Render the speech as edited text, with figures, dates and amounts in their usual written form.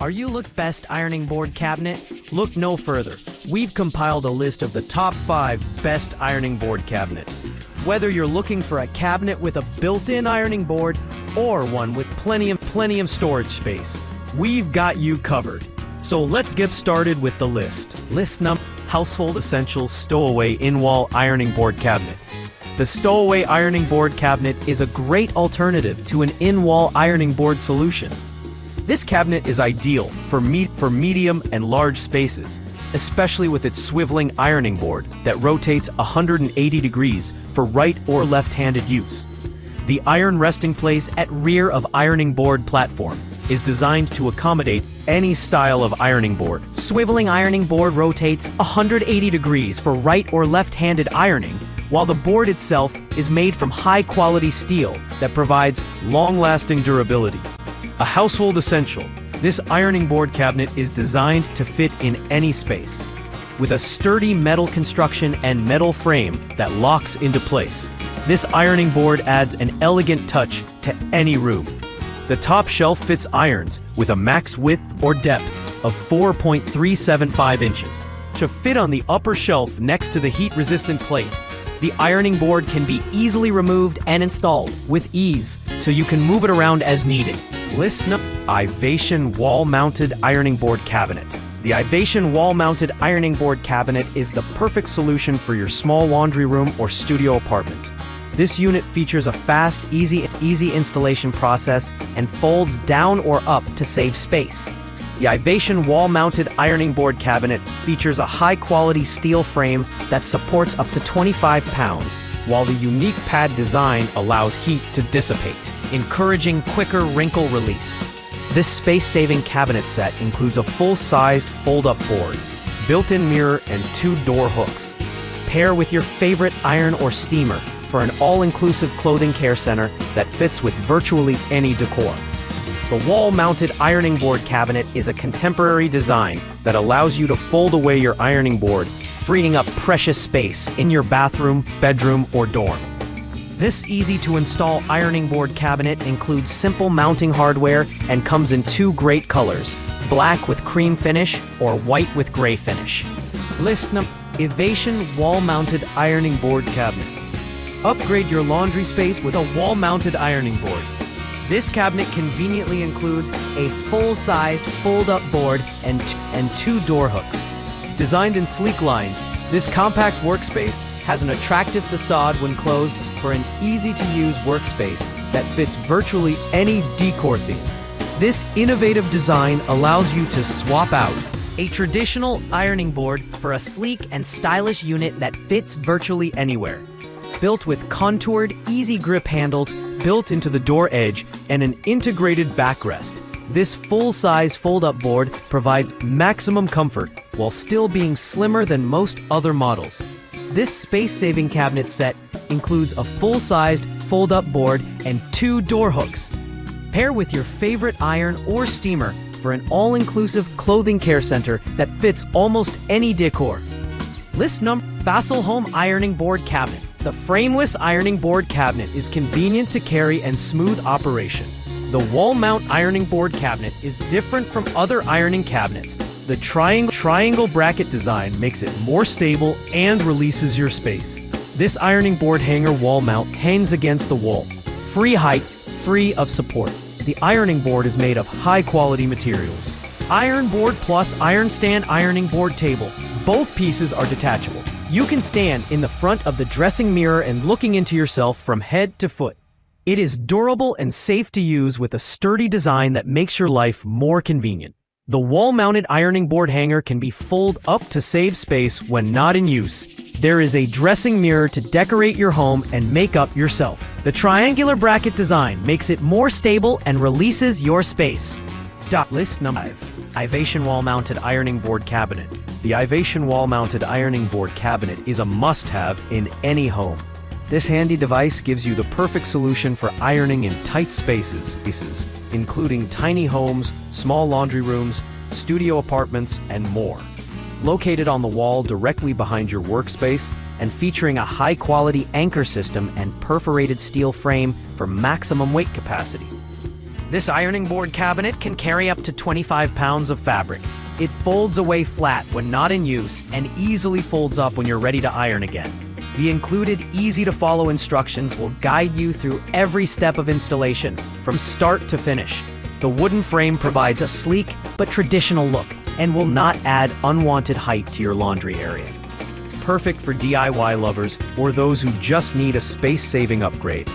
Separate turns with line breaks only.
Are you look best ironing board cabinet? Look no further. We've compiled a list of the top 5 best ironing board cabinets. Whether you're looking for a cabinet with a built-in ironing board or one with plenty of storage space, we've got you covered. So let's get started with the list. List number: Household Essentials Stowaway In-Wall Ironing Board Cabinet. The Stowaway Ironing Board Cabinet is a great alternative to an in-wall ironing board solution. This cabinet is ideal for medium and large spaces, especially with its swiveling ironing board that rotates 180 degrees for right or left-handed use. The iron resting place at rear of ironing board platform is designed to accommodate any style of ironing board. Swiveling ironing board rotates 180 degrees for right or left-handed ironing, while the board itself is made from high-quality steel that provides long-lasting durability. A household essential, this ironing board cabinet is designed to fit in any space. With a sturdy metal construction and metal frame that locks into place, this ironing board adds an elegant touch to any room. The top shelf fits irons with a max width or depth of 4.375 inches. To fit on the upper shelf next to the heat-resistant plate, the ironing board can be easily removed and installed with ease, so you can move it around as needed. List number: Ivation Wall-Mounted Ironing Board Cabinet. The Ivation Wall-Mounted Ironing Board Cabinet is the perfect solution for your small laundry room or studio apartment. This unit features a fast, easy installation process and folds down or up to save space. The Ivation Wall-Mounted Ironing Board Cabinet features a high-quality steel frame that supports up to 25 pounds, while the unique pad design allows heat to dissipate, encouraging quicker wrinkle release. This space-saving cabinet set includes a full-sized fold-up board, built-in mirror, and 2 door hooks. Pair with your favorite iron or steamer for an all-inclusive clothing care center that fits with virtually any decor. The wall-mounted ironing board cabinet is a contemporary design that allows you to fold away your ironing board, freeing up precious space in your bathroom, bedroom, or dorm. This easy-to-install ironing board cabinet includes simple mounting hardware and comes in 2 great colors: black with cream finish or white with gray finish. List number: Ivation Wall-Mounted Ironing Board Cabinet. Upgrade your laundry space with a wall-mounted ironing board. This cabinet conveniently includes a full-sized fold-up board and 2 door hooks. Designed in sleek lines, this compact workspace has an attractive facade when closed for an easy-to-use workspace that fits virtually any decor theme. This innovative design allows you to swap out a traditional ironing board for a sleek and stylish unit that fits virtually anywhere. Built with contoured, easy grip handles built into the door edge and an integrated backrest, this full-size fold-up board provides maximum comfort while still being slimmer than most other models. This space-saving cabinet set includes a full-sized fold-up board and 2 door hooks. Pair with your favorite iron or steamer for an all-inclusive clothing care center that fits almost any decor. List number: Facile Home Ironing Board Cabinet. The frameless ironing board cabinet is convenient to carry and smooth operation. The wall-mount ironing board cabinet is different from other ironing cabinets. The triangle bracket design makes it more stable and releases your space. This ironing board hanger wall mount hangs against the wall, free height, free of support. The ironing board is made of high-quality materials. Iron board plus iron stand ironing board table. Both pieces are detachable. You can stand in the front of the dressing mirror and looking into yourself from head to foot. It is durable and safe to use with a sturdy design that makes your life more convenient. The wall-mounted ironing board hanger can be folded up to save space when not in use. There is a dressing mirror to decorate your home and make up yourself. The triangular bracket design makes it more stable and releases your space. List number 5. Ivation Wall-Mounted Ironing Board Cabinet. The Ivation Wall-Mounted Ironing Board Cabinet is a must-have in any home. This handy device gives you the perfect solution for ironing in tight spaces, including tiny homes, small laundry rooms, studio apartments, and more. Located on the wall directly behind your workspace and featuring a high-quality anchor system and perforated steel frame for maximum weight capacity. This ironing board cabinet can carry up to 25 pounds of fabric. It folds away flat when not in use and easily folds up when you're ready to iron again. The included easy-to-follow instructions will guide you through every step of installation, from start to finish. The wooden frame provides a sleek but traditional look and will not add unwanted height to your laundry area. Perfect for DIY lovers or those who just need a space-saving upgrade.